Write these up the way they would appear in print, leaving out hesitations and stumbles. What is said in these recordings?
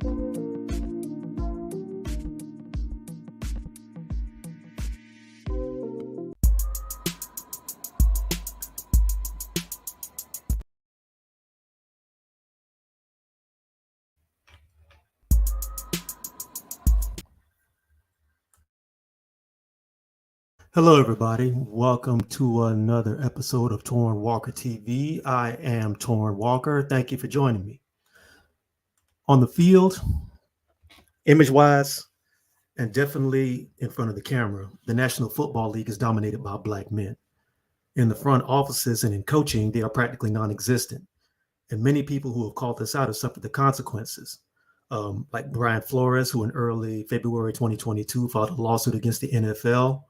Hello, everybody. Welcome to another episode of Torraine Walker TV. I am Torraine Walker. Thank you for joining me. On the field, image wise, and definitely in front of the camera, the National Football League is dominated by Black men. In the front offices and in coaching, they are practically non existent. And many people who have called this out have suffered the consequences. Like Brian Flores, who in early February 2022 filed a lawsuit against the NFL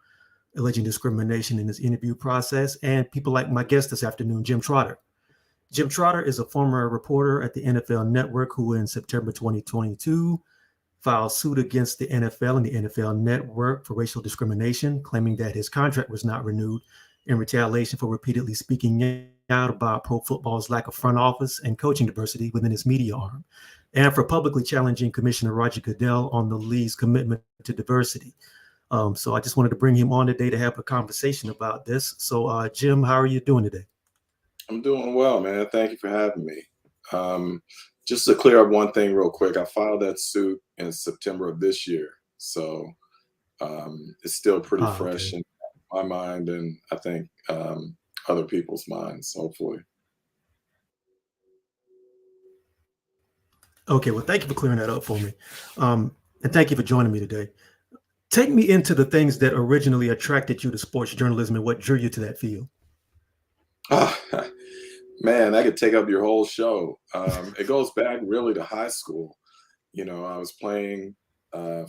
alleging discrimination in his interview process, and people like my guest this afternoon, Jim Trotter. Jim Trotter is a former reporter at the NFL Network who in September 2022 filed suit against the NFL and the NFL Network for racial discrimination, claiming that his contract was not renewed in retaliation for repeatedly speaking out about pro football's lack of front office and coaching diversity within its media arm, and for publicly challenging Commissioner Roger Goodell on the league's commitment to diversity. So I just wanted to bring him on today to have a conversation about this. So, Jim, how are you doing today? I'm doing well, man. Thank you for having me. Just to clear up one thing real quick, I filed that suit in September of this year. So it's still pretty fresh in my mind and I think other people's minds, hopefully. Okay, well, thank you for clearing that up for me. And thank you for joining me today. Take me into the things that originally attracted you to sports journalism and what drew you to that field. Man, I could take up your whole show. It goes back really to high school. You know, I was playing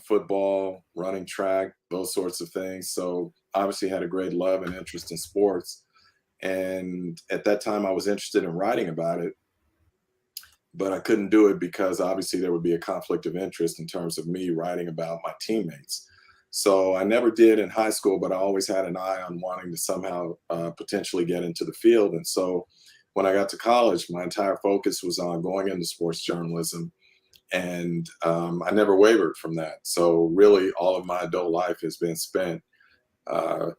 football, running track, those sorts of things. So obviously had a great love and interest in sports. And at that time, I was interested in writing about it, but I couldn't do it because obviously there would be a conflict of interest in terms of me writing about my teammates. So I never did in high school, but I always had an eye on wanting to somehow potentially get into the field. And so when I got to college, my entire focus was on going into sports journalism. And I never wavered from that. So really all of my adult life has been spent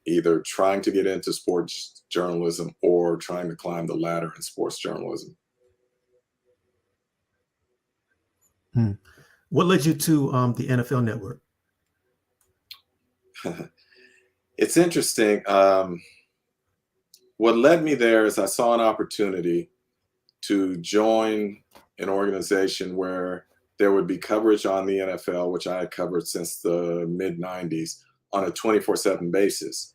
either trying to get into sports journalism or trying to climb the ladder in sports journalism. What led you to the NFL Network? It's interesting. What led me there is I saw an opportunity to join an organization where there would be coverage on the NFL, which I had covered since the mid-90s, on a 24/7 basis.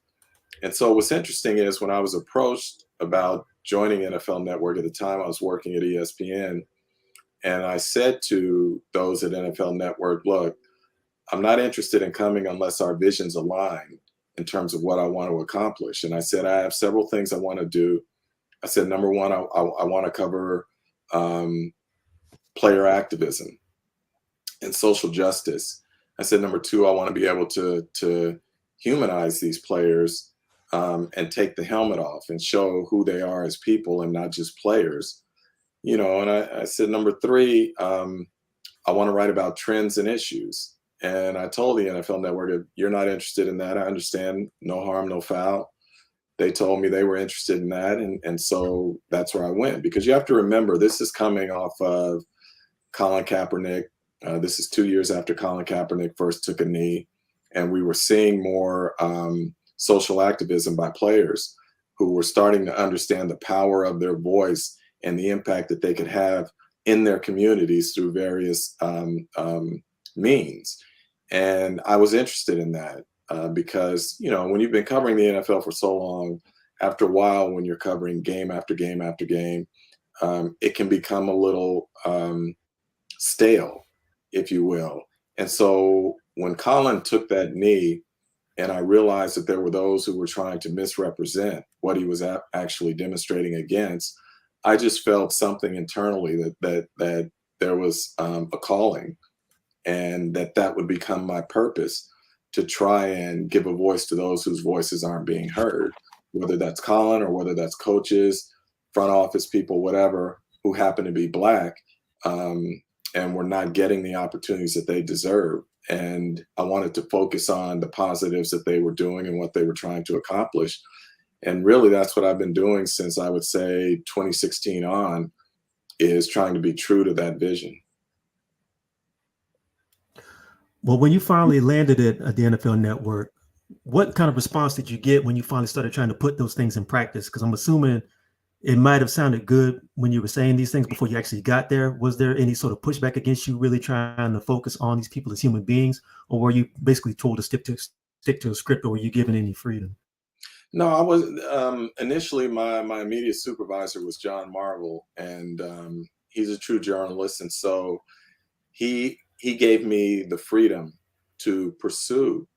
And so what's interesting is when I was approached about joining NFL Network at the time, I was working at ESPN, and I said to those at NFL Network, look, I'm not interested in coming unless our visions align in terms of what I want to accomplish. And I said, I have several things I want to do. I said, number one, I want to cover player activism and social justice. I said, number two, I want to be able to humanize these players and take the helmet off and show who they are as people and not just players. You know, and I said, number three, I want to write about trends and issues. And I told the NFL Network, if you're not interested in that, I understand, no harm, no foul. They told me they were interested in that. And so that's where I went. Because you have to remember, this is coming off of Colin Kaepernick. This is 2 years after Colin Kaepernick first took a knee. And we were seeing more social activism by players who were starting to understand the power of their voice and the impact that they could have in their communities through various means. And I was interested in that because, you know, when you've been covering the NFL for so long, after a while, when you're covering game after game after game, it can become a little stale, if you will. And so when Colin took that knee and I realized that there were those who were trying to misrepresent what he was actually demonstrating against, I just felt something internally that there was a calling, and that would become my purpose, to try and give a voice to those whose voices aren't being heard, whether that's Colin or whether that's coaches, front office people, whatever, who happen to be Black. and were not getting the opportunities that they deserve. And I wanted to focus on the positives that they were doing and what they were trying to accomplish. And really, that's what I've been doing since, I would say, 2016 on, is trying to be true to that vision. Well, when you finally landed at the NFL Network, what kind of response did you get when you finally started trying to put those things in practice? Because I'm assuming it might have sounded good when you were saying these things before you actually got there. Was there any sort of pushback against you really trying to focus on these people as human beings, or were you basically told to stick to a script, or were you given any freedom? No, I was initially, my immediate supervisor was John Marvel, and he's a true journalist, and so he gave me the freedom to pursue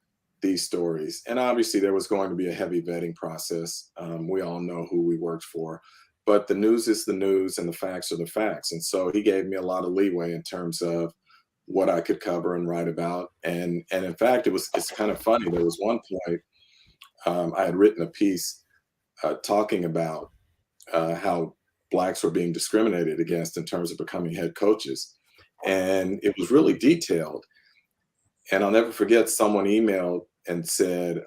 these stories. And obviously, there was going to be a heavy vetting process. We all know who we worked for, but the news is the news, and the facts are the facts. And so he gave me a lot of leeway in terms of what I could cover and write about. And in fact, it's kind of funny. There was one point I had written a piece talking about how blacks were being discriminated against in terms of becoming head coaches, and it was really detailed. And I'll never forget, someone emailed and said,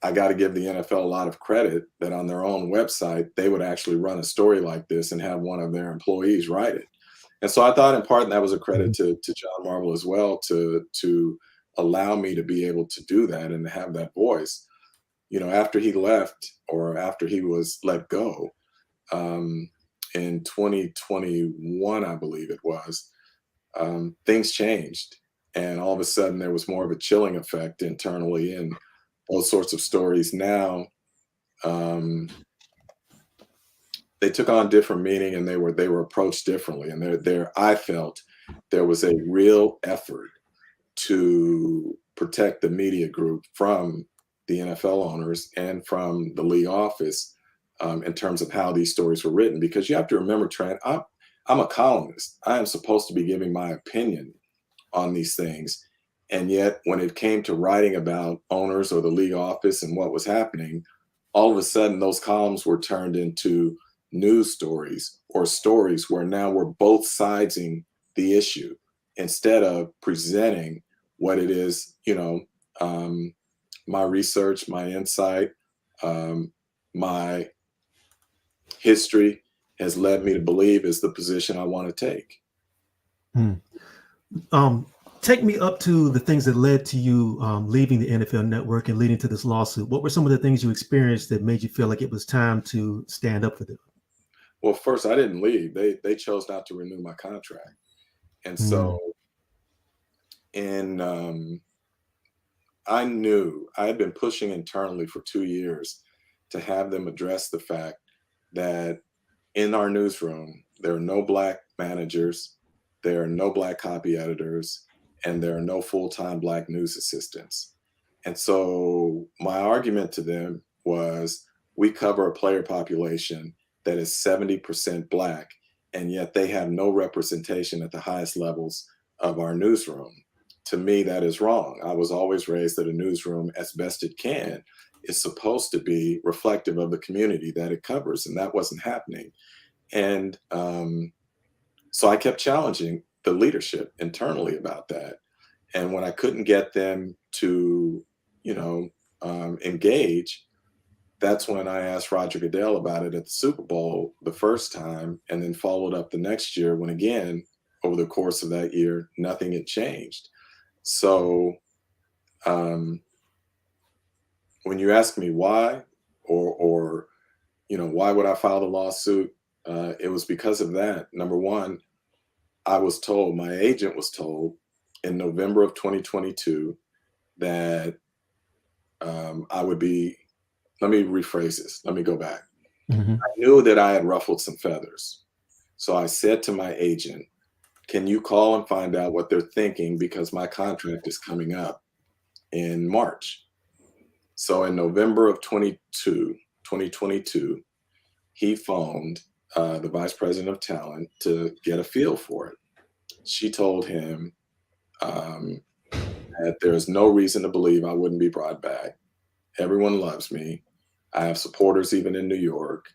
I got to give the NFL a lot of credit that on their own website, they would actually run a story like this and have one of their employees write it. And so I thought, in part, that was a credit to John Marvel as well, to allow me to be able to do that and to have that voice. You know, after he left, or after he was let go, in 2021, I believe it was, things changed. And all of a sudden, there was more of a chilling effect internally, and those sorts of stories now, they took on different meaning, and they were approached differently. And I felt there was a real effort to protect the media group from the NFL owners and from the league office, in terms of how these stories were written. Because you have to remember, Trent, I'm a columnist. I am supposed to be giving my opinion on these things. And yet, when it came to writing about owners or the league office and what was happening, all of a sudden those columns were turned into news stories, or stories where now we're both siding the issue instead of presenting what it is, my research, my insight, my history has led me to believe is the position I want to take. Take me up to the things that led to you leaving the NFL Network and leading to this lawsuit. What were some of the things you experienced that made you feel like it was time to stand up for them? Well, first, I didn't leave. They chose not to renew my contract. And so I knew I had been pushing internally for 2 years to have them address the fact that in our newsroom, there are no black managers, there are no black copy editors, and there are no full-time black news assistants. And so my argument to them was, we cover a player population that is 70% black, and yet they have no representation at the highest levels of our newsroom. To me, that is wrong. I was always raised that a newsroom, as best it can, is supposed to be reflective of the community that it covers, and that wasn't happening. And so I kept challenging the leadership internally about that. And when I couldn't get them to, engage, that's when I asked Roger Goodell about it at the Super Bowl the first time, and then followed up the next year when, again, over the course of that year, nothing had changed. So when you ask me why, or why would I file the lawsuit? It was because of that. Number one, my agent was told in November of 2022 that I would be, let me rephrase this. Let me go back. I knew that I had ruffled some feathers. So I said to my agent, can you call and find out what they're thinking, because my contract is coming up in March. So in November of 2022, he phoned the vice president of talent to get a feel for it. She told him that there is no reason to believe I wouldn't be brought back. Everyone loves me. I have supporters even in New York.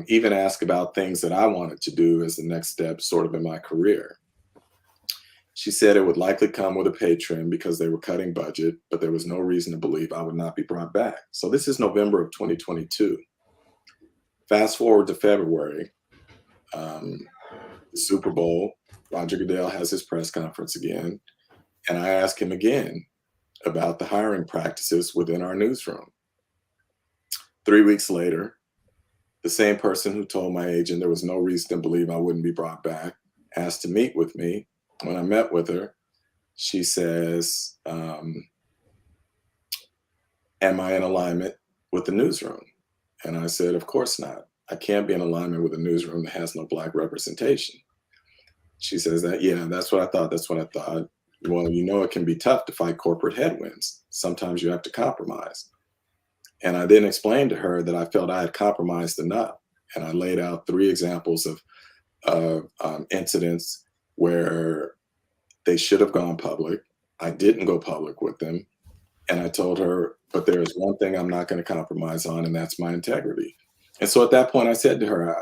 even ask about things that I wanted to do as the next step, sort of in my career. She said it would likely come with a pay trim because they were cutting budget, but there was no reason to believe I would not be brought back. So this is November of 2022. Fast forward to February, the Super Bowl. Roger Goodell has his press conference again, and I ask him again about the hiring practices within our newsroom. 3 weeks later, the same person who told my agent there was no reason to believe I wouldn't be brought back asked to meet with me. When I met with her, she says, am I in alignment with the newsroom? And I said, of course not. I can't be in alignment with a newsroom that has no Black representation. She says that, yeah, that's what I thought. That's what I thought. Well, it can be tough to fight corporate headwinds. Sometimes you have to compromise. And I then explained to her that I felt I had compromised enough. And I laid out 3 examples of incidents where they should have gone public. I didn't go public with them. And I told her, but there is one thing I'm not going to compromise on, and that's my integrity. And so at that point, I said to her,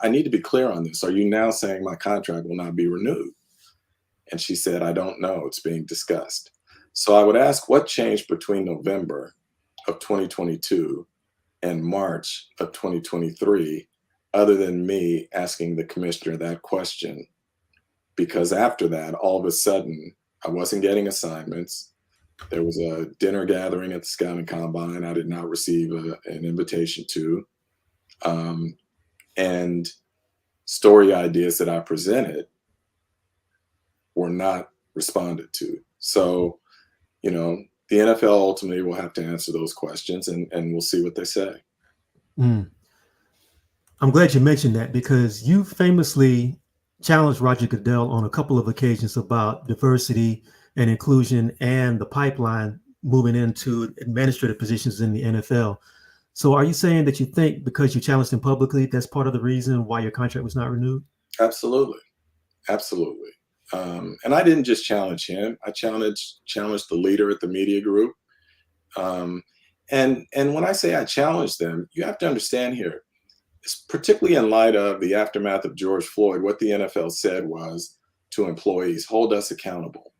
I need to be clear on this. Are you now saying my contract will not be renewed? And she said, I don't know. It's being discussed. So I would ask, what changed between November of 2022 and March of 2023, other than me asking the commissioner that question? Because after that, all of a sudden, I wasn't getting assignments. There was a dinner gathering at the Scouting Combine I did not receive an invitation to. And story ideas that I presented were not responded to. So, the NFL ultimately will have to answer those questions, and we'll see what they say. I'm glad you mentioned that, because you famously challenged Roger Goodell on a couple of occasions about diversity and inclusion and the pipeline moving into administrative positions in the NFL. So are you saying that you think because you challenged him publicly, that's part of the reason why your contract was not renewed? Absolutely. Absolutely. And I didn't just challenge him. I challenged the leader at the media group. And when I say I challenged them, you have to understand here, particularly in light of the aftermath of George Floyd, what the NFL said was to employees, hold us accountable,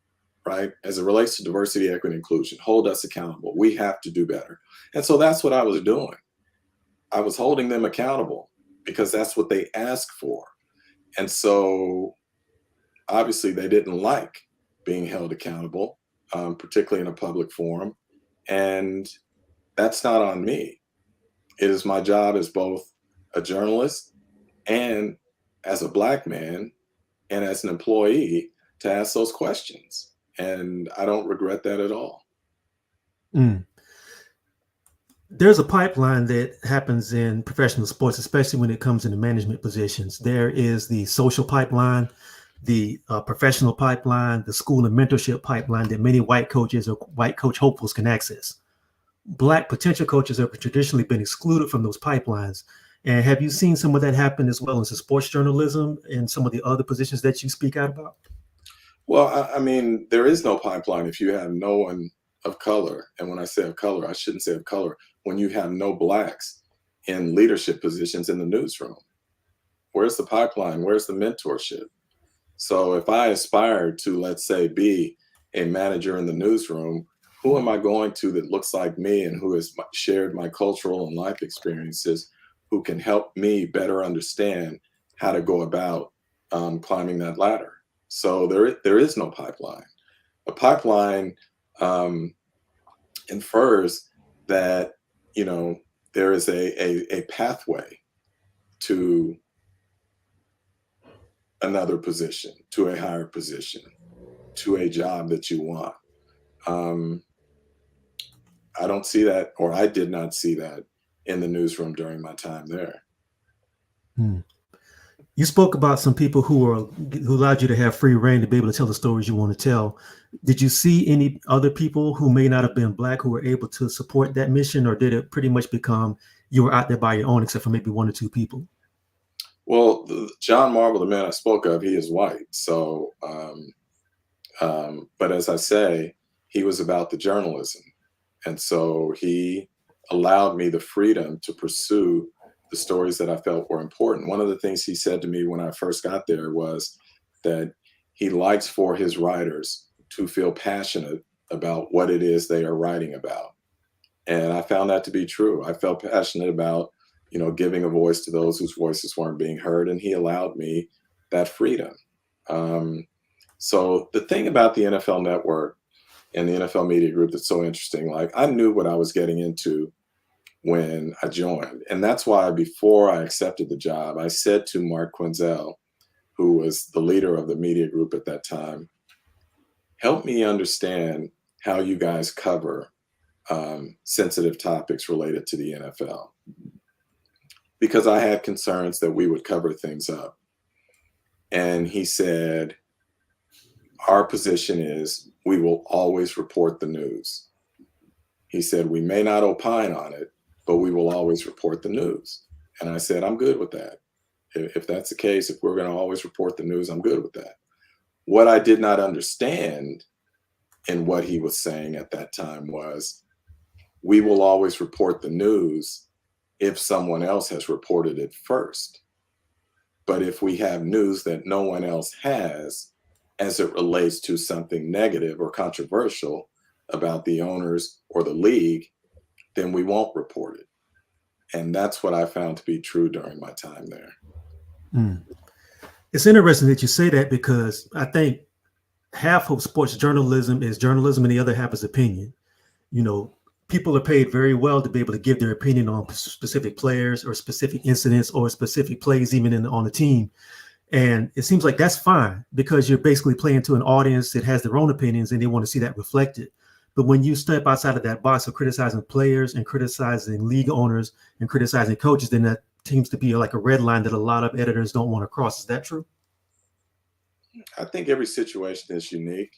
right? As it relates to diversity, equity, inclusion, hold us accountable. We have to do better. And so that's what I was doing. I was holding them accountable because that's what they asked for. And so obviously they didn't like being held accountable, particularly in a public forum. And that's not on me. It is my job as both a journalist and as a Black man and as an employee to ask those questions. And I don't regret that at all. There's a pipeline that happens in professional sports, especially when it comes into management positions. There is the social pipeline, the professional pipeline, the school and mentorship pipeline that many white coaches or white coach hopefuls can access. Black potential coaches have traditionally been excluded from those pipelines. And have you seen some of that happen as well in sports journalism and some of the other positions that you speak out about? Well, I mean, there is no pipeline if you have no one of color. And when I say of color, I shouldn't say of color. When you have no Blacks in leadership positions in the newsroom, where's the pipeline? Where's the mentorship? So if I aspire to, let's say, be a manager in the newsroom, who am I going to that looks like me and who has shared my cultural and life experiences, who can help me better understand how to go about climbing that ladder? So there is no pipeline. A pipeline infers that, there is a pathway to another position, to a higher position, to a job that you want. I don't see that, or I did not see that in the newsroom during my time there. You spoke about some people who allowed you to have free reign to be able to tell the stories you want to tell. Did you see any other people who may not have been Black who were able to support that mission, or did it pretty much become you were out there by your own, except for maybe 1 or 2 people? Well, John Marvel, the man I spoke of, he is white. So, but as I say, he was about the journalism. And so he allowed me the freedom to pursue the stories that I felt were important. One of the things he said to me when I first got there was that he likes for his writers to feel passionate about what it is they are writing about. And I found that to be true. I felt passionate about, giving a voice to those whose voices weren't being heard, and he allowed me that freedom. Um, so the thing about the NFL Network and the NFL Media Group that's so interesting, like I knew what I was getting into when I joined. And that's why before I accepted the job, I said to Mark Quinzel, who was the leader of the media group at that time, help me understand how you guys cover sensitive topics related to the NFL. Because I had concerns that we would cover things up. And he said, our position is we will always report the news. He said, we may not opine on it, but we will always report the news. And I said, I'm good with that. If that's the case, if we're going to always report the news, I'm good with that. What I did not understand in what he was saying at that time was, we will always report the news if someone else has reported it first. But if we have news that no one else has, as it relates to something negative or controversial about the owners or the league, then we won't report it. And that's what I found to be true during my time there. It's interesting that you say that, because I think half of sports journalism is journalism and the other half is opinion. People are paid very well to be able to give their opinion on specific players or specific incidents or specific plays, even on the team. And it seems like that's fine, because you're basically playing to an audience that has their own opinions and they want to see that reflected. But when you step outside of that box of criticizing players and criticizing league owners and criticizing coaches, then that seems to be like a red line that a lot of editors don't want to cross. Is that true? I think every situation is unique.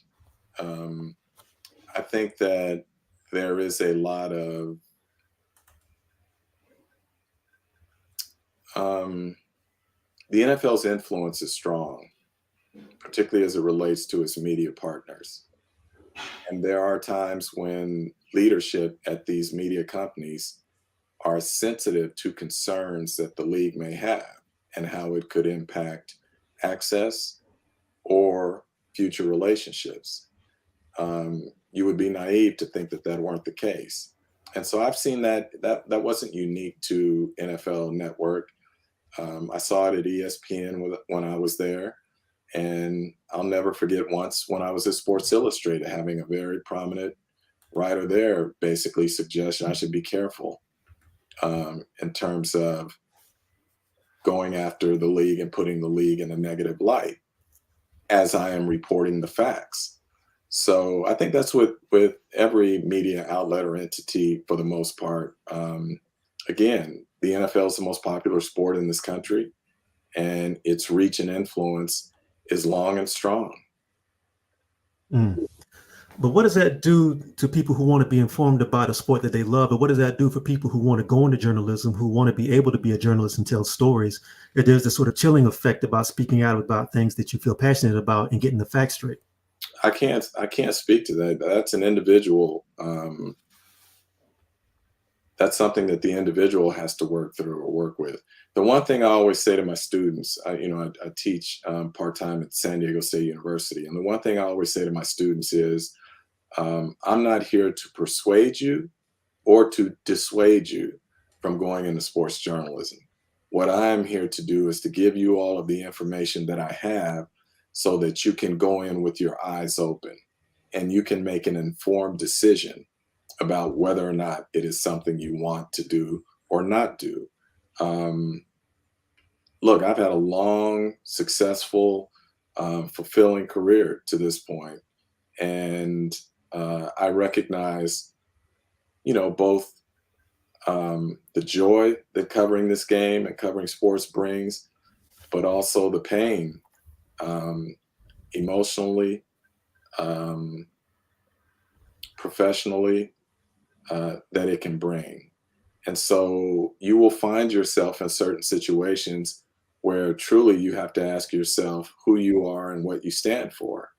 I think that there is a lot of the NFL's influence is strong, particularly as it relates to its media partners. And there are times when leadership at these media companies are sensitive to concerns that the league may have and how it could impact access or future relationships. You would be naive to think that that weren't the case. And so I've seen that wasn't unique to NFL Network. I saw it at ESPN when I was there. And I'll never forget once when I was at Sports Illustrated, having a very prominent writer there basically suggestion I should be careful in terms of going after the league and putting the league in a negative light as I am reporting the facts. So I think that's with every media outlet or entity for the most part. Again, the NFL is the most popular sport in this country, and its reach and influence is long and strong. But what does that do to people who want to be informed about a sport that they love? But what does that do for people who want to go into journalism, who want to be able to be a journalist and tell stories? If there's this sort of chilling effect about speaking out about things that you feel passionate about and getting the facts straight. I can't speak to that. That's an individual. That's something that the individual has to work through or work with. The one thing I always say to my students, I teach part-time at San Diego State University. And the one thing I always say to my students is, I'm not here to persuade you or to dissuade you from going into sports journalism. What I'm here to do is to give you all of the information that I have so that you can go in with your eyes open and you can make an informed decision about whether or not it is something you want to do or not do. Look, I've had a long, successful, fulfilling career to this point. And I recognize, both the joy that covering this game and covering sports brings, but also the pain emotionally, professionally, that it can bring. And so you will find yourself in certain situations where truly you have to ask yourself who you are and what you stand for.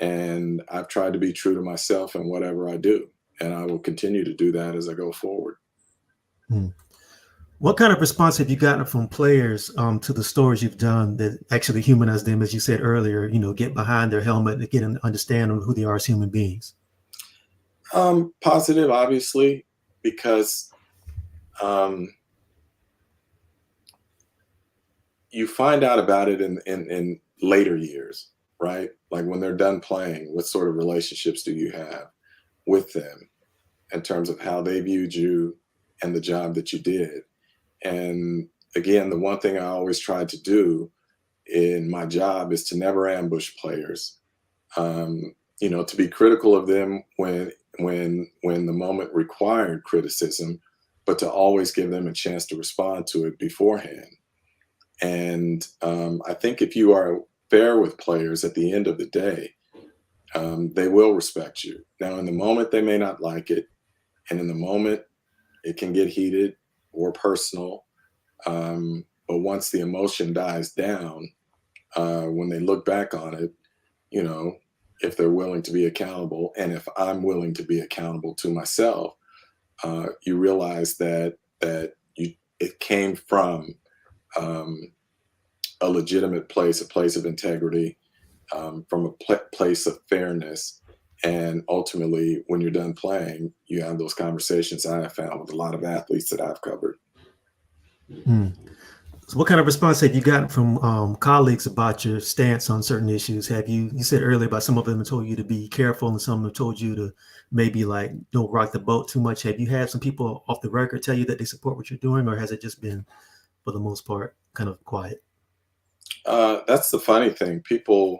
And I've tried to be true to myself in whatever I do. And I will continue to do that as I go forward. What kind of response have you gotten from players to the stories you've done that actually humanize them, as you said earlier? Get behind their helmet and get an understand of who they are as human beings. Positive, obviously, because um, you find out about it in later years, right? Like when they're done playing, what sort of relationships do you have with them in terms of how they viewed you and the job that you did? And again, the one thing I always tried to do in my job is to never ambush players. To be critical of them when the moment required criticism, but to always give them a chance to respond to it beforehand. And I think if you are fair with players at the end of the day, they will respect you. Now, in the moment, they may not like it, and in the moment, it can get heated or personal. But once the emotion dies down, when they look back on it, you know, if they're willing to be accountable, and if I'm willing to be accountable to myself, you realize that it came from um, a legitimate place, a place of integrity, from a place of fairness. And ultimately, when you're done playing, you have those conversations I have found with a lot of athletes that I've covered. Hmm. So what kind of response have you gotten from colleagues about your stance on certain issues? You said earlier about some of them have told you to be careful and some have told you to maybe like don't rock the boat too much. Have you had some people off the record tell you that they support what you're doing, or has it just been, for the most part, kind of quiet? That's the funny thing. People,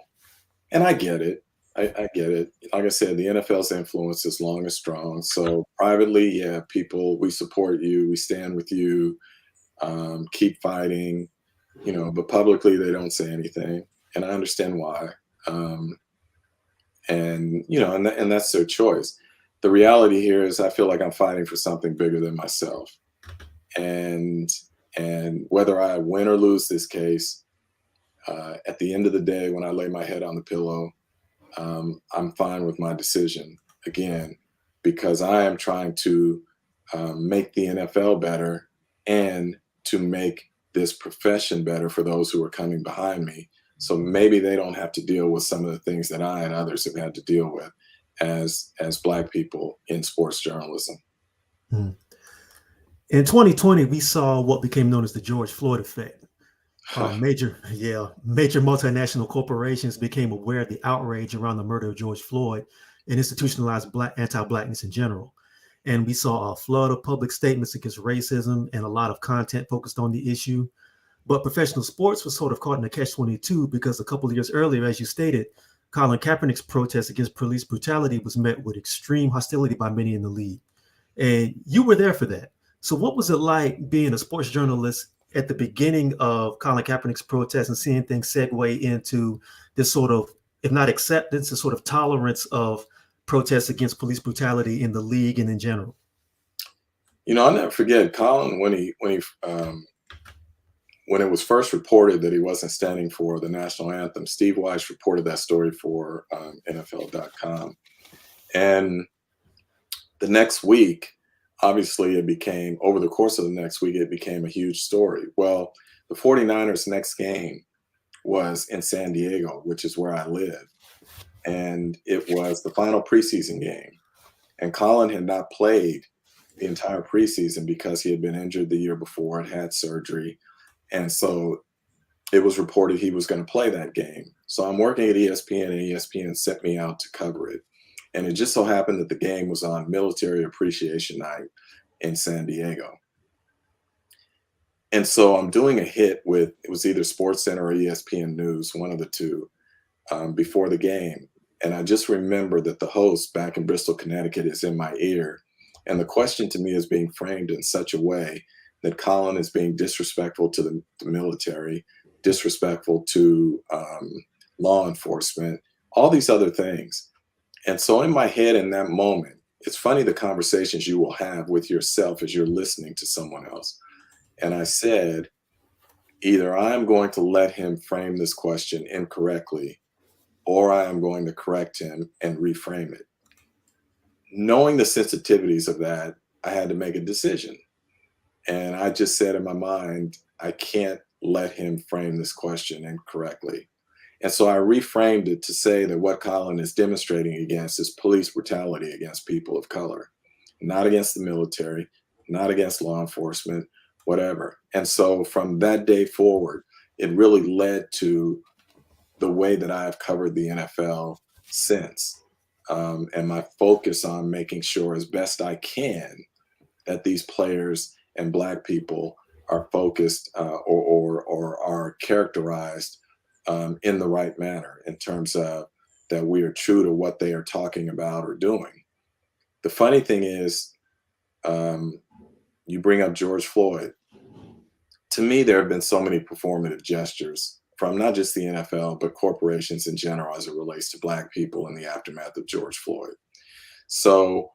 and I get it. I get it. Like I said, the NFL's influence is long and strong. So privately, yeah, people, we support you, we stand with you, keep fighting, but publicly they don't say anything. And I understand why. Um, and that's their choice. The reality here is I feel like I'm fighting for something bigger than myself. And and whether I win or lose this case, at the end of the day, when I lay my head on the pillow, I'm fine with my decision again, because I am trying to make the NFL better and to make this profession better for those who are coming behind me. So maybe they don't have to deal with some of the things that I and others have had to deal with as Black people in sports journalism. Hmm. In 2020, we saw what became known as the George Floyd effect. Major multinational corporations became aware of the outrage around the murder of George Floyd and institutionalized anti-blackness in general. And we saw a flood of public statements against racism and a lot of content focused on the issue. But professional sports was sort of caught in a catch-22 because a couple of years earlier, as you stated, Colin Kaepernick's protest against police brutality was met with extreme hostility by many in the league. And you were there for that. So what was it like being a sports journalist at the beginning of Colin Kaepernick's protest and seeing things segue into this sort of, if not acceptance, a sort of tolerance of protests against police brutality in the league and in general? I'll never forget Colin when it was first reported that he wasn't standing for the national anthem. Steve Weiss reported that story for NFL.com, and the next week, obviously, it became, over the course of the next week, it became a huge story. Well, the 49ers' next game was in San Diego, which is where I live. And it was the final preseason game. And Colin had not played the entire preseason because he had been injured the year before and had surgery. And so it was reported he was going to play that game. So I'm working at ESPN, and ESPN sent me out to cover it. And it just so happened that the game was on Military Appreciation Night in San Diego. And so I'm doing a hit with, it was either SportsCenter or ESPN News, one of the two, before the game. And I just remember that the host back in Bristol, Connecticut is in my ear. And the question to me is being framed in such a way that Colin is being disrespectful to the military, disrespectful to law enforcement, all these other things. And so in my head in that moment, it's funny the conversations you will have with yourself as you're listening to someone else. And I said, either I am going to let him frame this question incorrectly, or I am going to correct him and reframe it. Knowing the sensitivities of that, I had to make a decision. And I just said in my mind, I can't let him frame this question incorrectly. And so I reframed it to say that what Colin is demonstrating against is police brutality against people of color, not against the military, not against law enforcement, whatever. And so from that day forward, it really led to the way that I have covered the NFL since, and my focus on making sure as best I can that these players and Black people are focused or are characterized in the right manner in terms of that we are true to what they are talking about or doing. The funny thing is, you bring up George Floyd. To me, there have been so many performative gestures from not just the NFL, but corporations in general as it relates to Black people in the aftermath of George Floyd. So,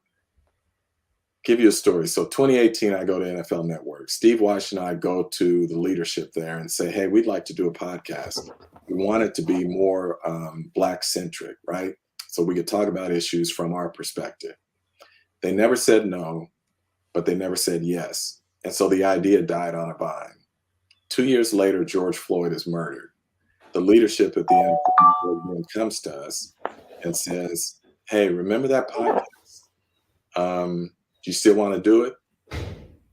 give you a story. So 2018, I go to NFL Network. Steve Weish and I go to the leadership there and say, hey, we'd like to do a podcast. We want it to be more Black centric, right? So we could talk about issues from our perspective. They never said no, but they never said yes. And so the idea died on a vine. 2 years later, George Floyd is murdered. The leadership at the NFL comes to us and says, hey, remember that podcast? Do you still want to do it?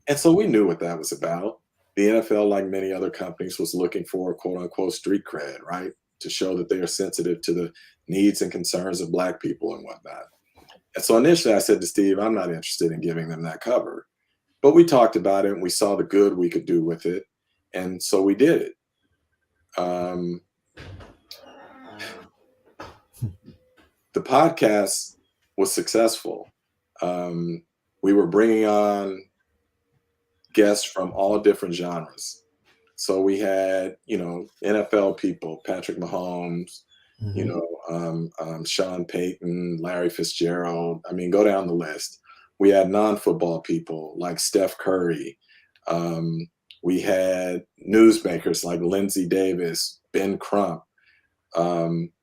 And so we knew what that was about. The NFL, like many other companies, was looking for quote unquote street cred, right? To show that they are sensitive to the needs and concerns of Black people and whatnot. And so initially I said to Steve, I'm not interested in giving them that cover. But we talked about it and we saw the good we could do with it. And so we did it. The podcast was successful. We were bringing on guests from all different genres. So we had, NFL people, Patrick Mahomes, Sean Payton, Larry Fitzgerald. I mean, go down the list. We had non-football people like Steph Curry. We had newsmakers like Lindsey Davis, Ben Crump.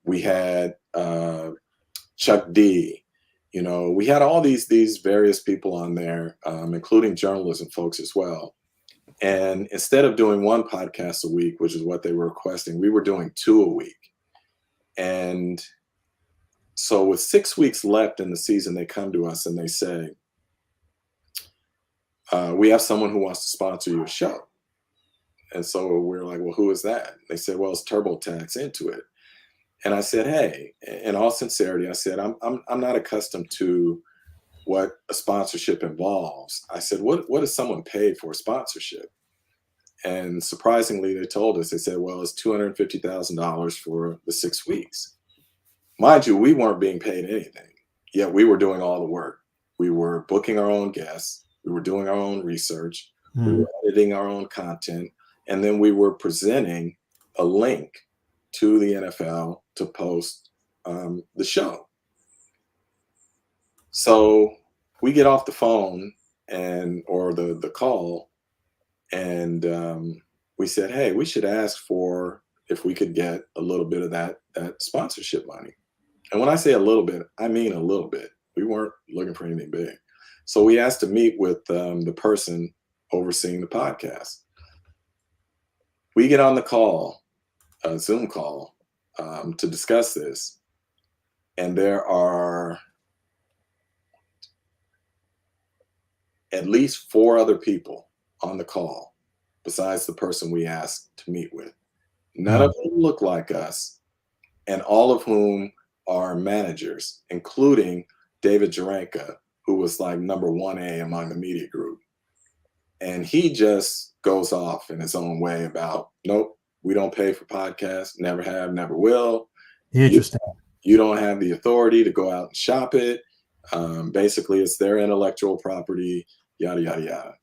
We had Chuck D. We had all these various people on there, including journalism folks as well. And instead of doing one podcast a week, which is what they were requesting, we were doing 2 a week. And so with 6 weeks left in the season, they come to us and they say, we have someone who wants to sponsor your show. And so we're like, well, who is that? They said, well, it's TurboTax Intuit. And I said, hey, in all sincerity, I said, I'm not accustomed to what a sponsorship involves. I said, what does someone pay for a sponsorship? And surprisingly, they told us, they said, well, it's $250,000 for the 6 weeks. Mind you, we weren't being paid anything, yet we were doing all the work. We were booking our own guests. We were doing our own research. We were editing our own content. And then we were presenting a link to the NFL to post the show. So we get off the phone or the call, and we said, hey, we should ask for if we could get a little bit of that sponsorship money. And when I say a little bit, I mean a little bit. We weren't looking for anything big. So we asked to meet with the person overseeing the podcast. We get on the call, a Zoom call, to discuss this. And there are at least 4 other people on the call besides the person we asked to meet with. None of whom look like us, and all of whom are managers, including David Jaranka, who was like number 1A among the media group. And he just goes off in his own way about, nope, we don't pay for podcasts, never have, never will. Interesting. You don't have the authority to go out and shop it. Basically, it's their intellectual property, yada, yada, yada.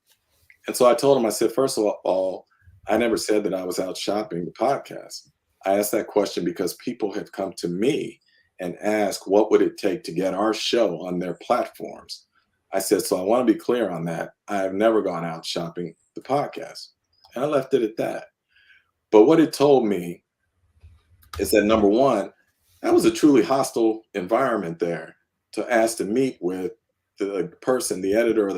And so I told him, I said, first of all, I never said that I was out shopping the podcast. I asked that question because people have come to me and asked, what would it take to get our show on their platforms? I said, so I want to be clear on that. I have never gone out shopping the podcast. And I left it at that. But what it told me is that, number one, that was a truly hostile environment there to ask to meet with the person, the editor of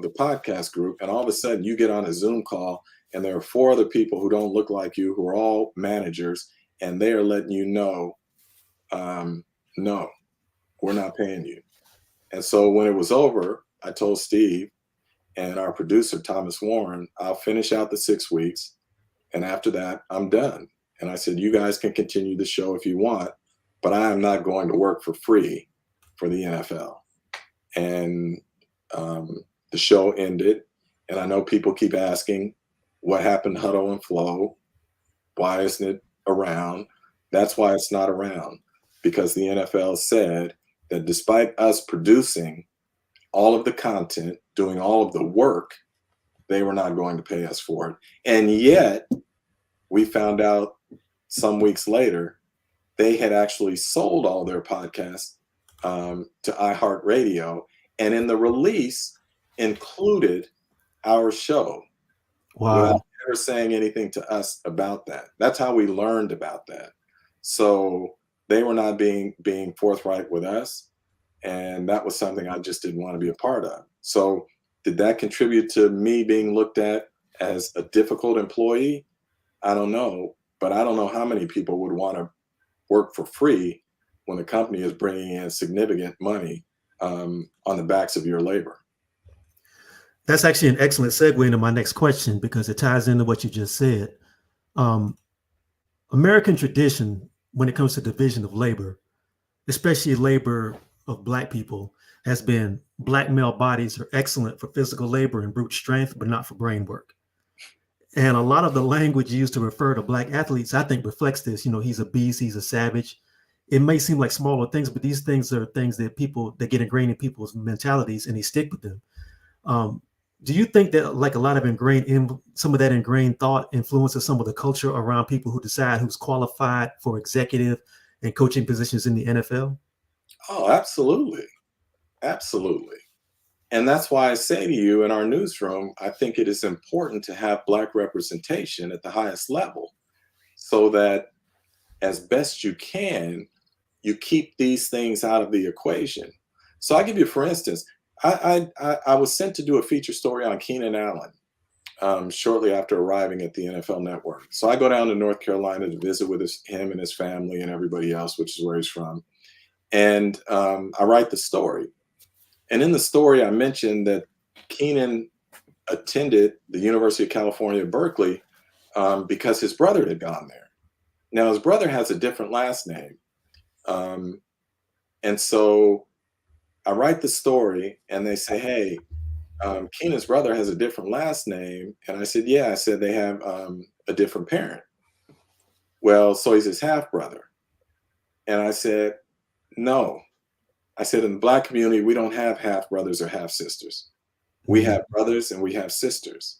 the podcast group, and all of a sudden you get on a Zoom call and there are 4 other people who don't look like you, who are all managers, and they are letting you know, no, we're not paying you. And so when it was over, I told Steve and our producer, Thomas Warren, I'll finish out the 6 weeks. And after that, I'm done. And I said, you guys can continue the show if you want, but I am not going to work for free for the NFL. And the show ended. And I know people keep asking, what happened to Huddle and Flow? Why isn't it around? That's why it's not around, because the NFL said that despite us producing all of the content, doing all of the work, they were not going to pay us for it. And yet we found out some weeks later, they had actually sold all their podcasts to iHeartRadio, and in the release included our show. Wow. Without ever saying anything to us about that. That's how we learned about that. So they were not being forthright with us. And that was something I just didn't want to be a part of. So did that contribute to me being looked at as a difficult employee? I don't know. But I don't know how many people would want to work for free when the company is bringing in significant money on the backs of your labor. That's actually an excellent segue into my next question, because it ties into what you just said. American tradition, when it comes to division of labor, especially labor of Black people, has been Black male bodies are excellent for physical labor and brute strength, but not for brain work. And a lot of the language used to refer to Black athletes, I think, reflects this. You know, he's a beast, he's a savage. It may seem like smaller things, but these things are things that get ingrained in people's mentalities and they stick with them. Do you think that like a lot of some of that ingrained thought influences some of the culture around people who decide who's qualified for executive and coaching positions in the NFL? Oh, absolutely. Absolutely. And that's why I say to you, in our newsroom, I think it is important to have Black representation at the highest level, so that as best you can, you keep these things out of the equation. So I give you, for instance, I was sent to do a feature story on Keenan Allen shortly after arriving at the NFL Network. So I go down to North Carolina to visit with him and his family and everybody else, which is where he's from. And I write the story. And in the story, I mentioned that Keenan attended the University of California, Berkeley, because his brother had gone there. Now, his brother has a different last name. And so I write the story and they say, hey, Keenan's brother has a different last name. And I said, yeah, I said they have a different parent. Well, so he's his half brother. And I said, no. I said, in the Black community, we don't have half brothers or half sisters. We have brothers and we have sisters.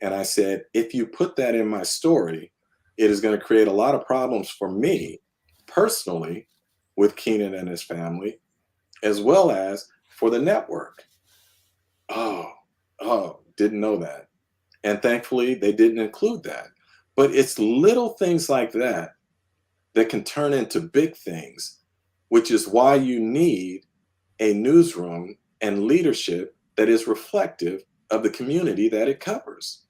And I said, if you put that in my story, it is going to create a lot of problems for me personally with Keenan and his family, as well as for the network. Oh, didn't know that. And thankfully, they didn't include that. But it's little things like that that can turn into big things, which is why you need a newsroom and leadership that is reflective of the community that it covers.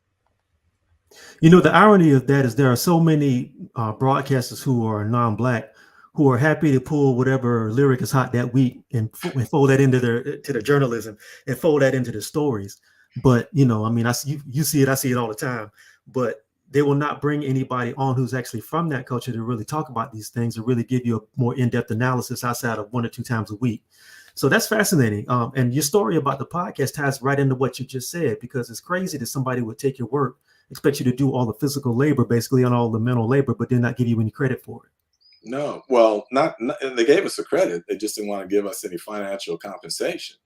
You know, the irony of that is there are so many broadcasters who are non-Black who are happy to pull whatever lyric is hot that week and fold that into their journalism and fold that into the stories. But, you know, I mean, you see it, I see it all the time, but they will not bring anybody on who's actually from that culture to really talk about these things or really give you a more in-depth analysis outside of 1 or 2 times a week. So that's fascinating. And your story about the podcast ties right into what you just said, because it's crazy that somebody would take your work, expect you to do all the physical labor, basically, on all the mental labor, but then not give you any credit for it. No, well, not they gave us the credit. They just didn't want to give us any financial compensation.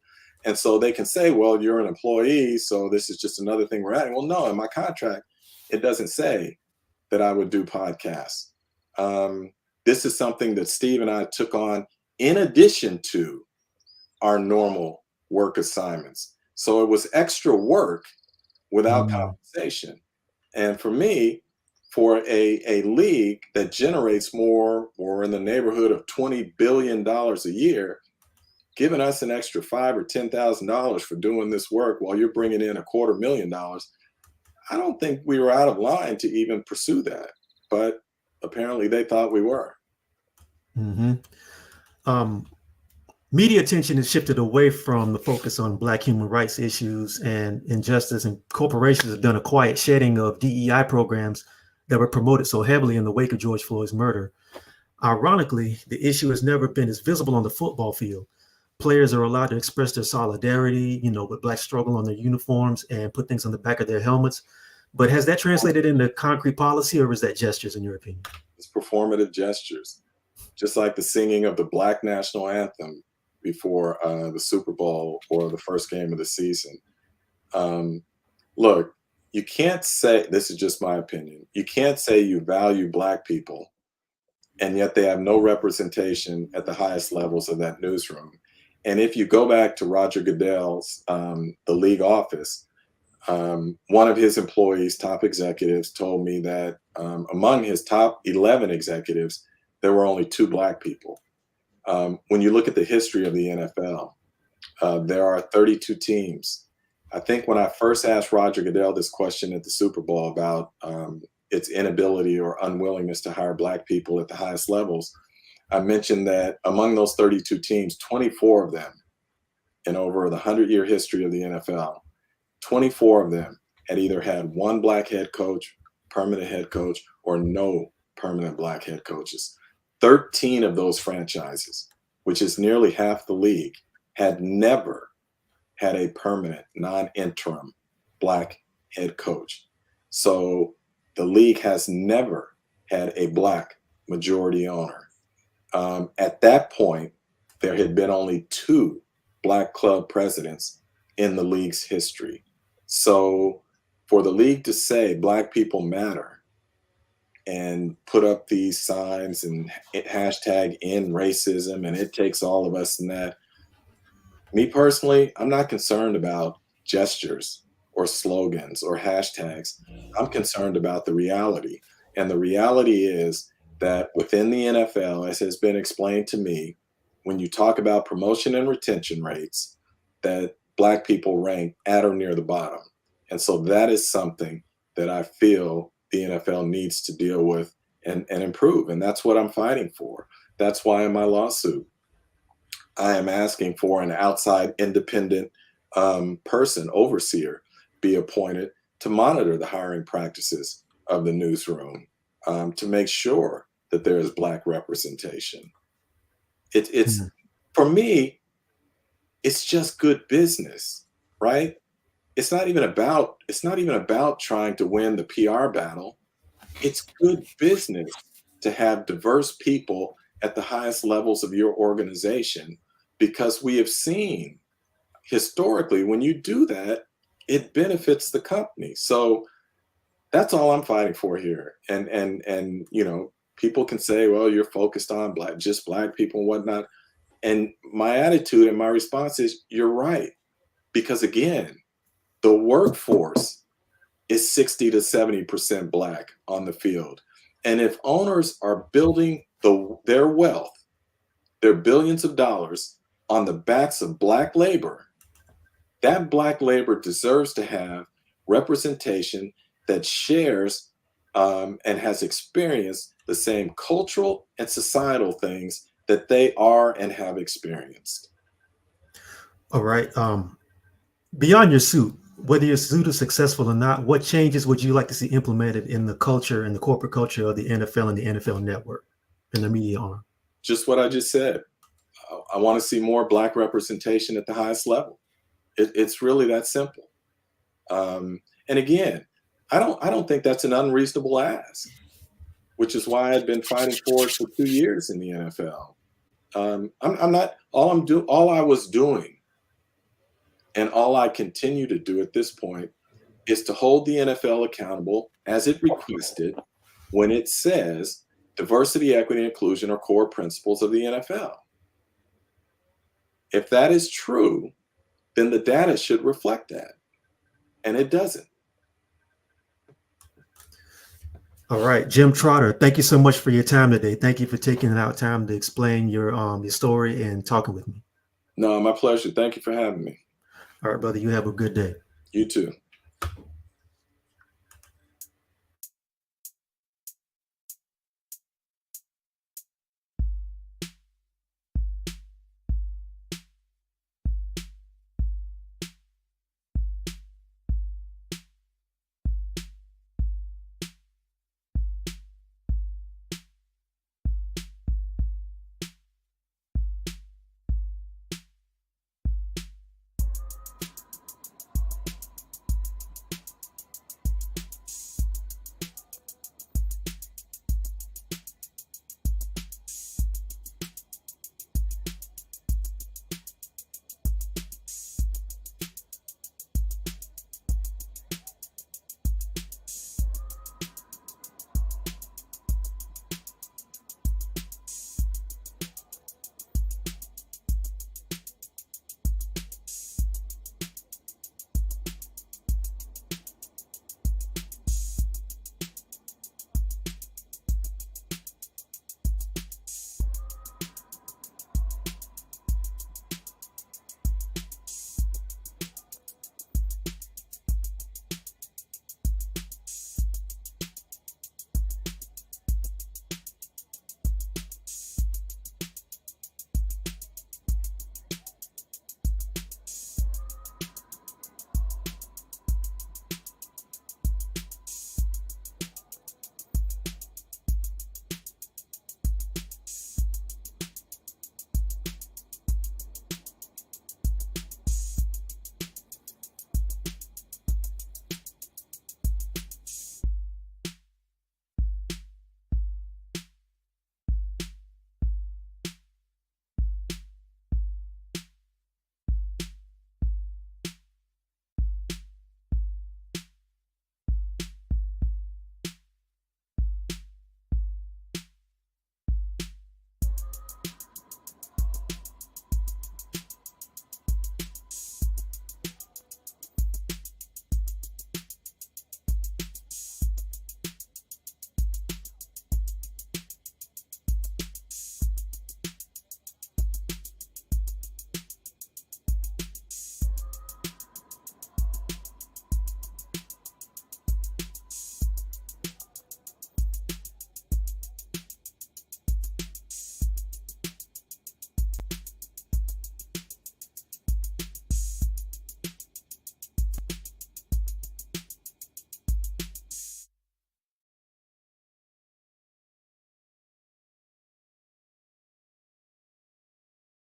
And so they can say, well, you're an employee, so this is just another thing we're adding. Well, no, in my contract, it doesn't say that I would do podcasts. This is something that Steve and I took on in addition to our normal work assignments. So it was extra work without compensation. And for me, for a league that generates more or in the neighborhood of $20 billion a year, giving us an extra $5,000 or $10,000 for doing this work while you're bringing in $250,000. I don't think we were out of line to even pursue that, but apparently they thought we were. Mm-hmm. Media attention has shifted away from the focus on Black human rights issues and injustice, and corporations have done a quiet shedding of DEI programs that were promoted so heavily in the wake of George Floyd's murder. Ironically, the issue has never been as visible on the football field. Players are allowed to express their solidarity, with Black struggle on their uniforms and put things on the back of their helmets. But has that translated into concrete policy, or is that gestures, in your opinion? It's performative gestures, just like the singing of the Black national anthem before the Super Bowl or the first game of the season. Look, you can't say, this is just my opinion, you can't say you value Black people and yet they have no representation at the highest levels of that newsroom. And if you go back to Roger Goodell's, the league office, one of his employees, top executives, told me that among his top 11 executives, there were only 2 Black people. When you look at the history of the NFL, there are 32 teams. I think when I first asked Roger Goodell this question at the Super Bowl about its inability or unwillingness to hire Black people at the highest levels, I mentioned that among those 32 teams, 24 of them, in over the 100-year history of the NFL, 24 of them had either had 1 Black head coach, permanent head coach, or no permanent Black head coaches. 13 of those franchises, which is nearly half the league, had never had a permanent, non-interim Black head coach. So the league has never had a Black majority owner. At that point, there had been only 2 Black club presidents in the league's history. So for the league to say Black people matter and put up these signs and hashtag end racism and it takes all of us and that, me personally, I'm not concerned about gestures or slogans or hashtags. I'm concerned about the reality. And the reality is that within the NFL, as has been explained to me, when you talk about promotion and retention rates, that Black people rank at or near the bottom. And so that is something that I feel the NFL needs to deal with and improve. And that's what I'm fighting for. That's why in my lawsuit, I am asking for an outside independent person, overseer, be appointed to monitor the hiring practices of the newsroom, to make sure that there is Black representation. It's for me, it's just good business, right? It's not even about trying to win the PR battle. It's good business to have diverse people at the highest levels of your organization, because we have seen historically when you do that, it benefits the company. So that's all I'm fighting for here. And people can say, well, you're focused on just Black people and whatnot. And my attitude and my response is, you're right. Because again, the workforce is 60 to 70% Black on the field. And if owners are building their wealth, their billions of dollars on the backs of Black labor, that Black labor deserves to have representation that shares and has experienced the same cultural and societal things that they are and have experienced. All right. Beyond your suit, whether your suit is successful or not, what changes would you like to see implemented in the culture and the corporate culture of the NFL and the NFL network and the media arm? Just what I just said. I want to see more Black representation at the highest level. It's really that simple. And again, I don't think that's an unreasonable ask, which is why I've been fighting for it for 2 years in the NFL. I'm not all I was doing, and all I continue to do at this point is to hold the NFL accountable as it requested when it says diversity, equity, and inclusion are core principles of the NFL. If that is true, then the data should reflect that. And it doesn't. All right, Jim Trotter, thank you so much for your time today. Thank you for taking out time to explain your story and talking with me. No, my pleasure. Thank you for having me. All right, brother. You have a good day. You too.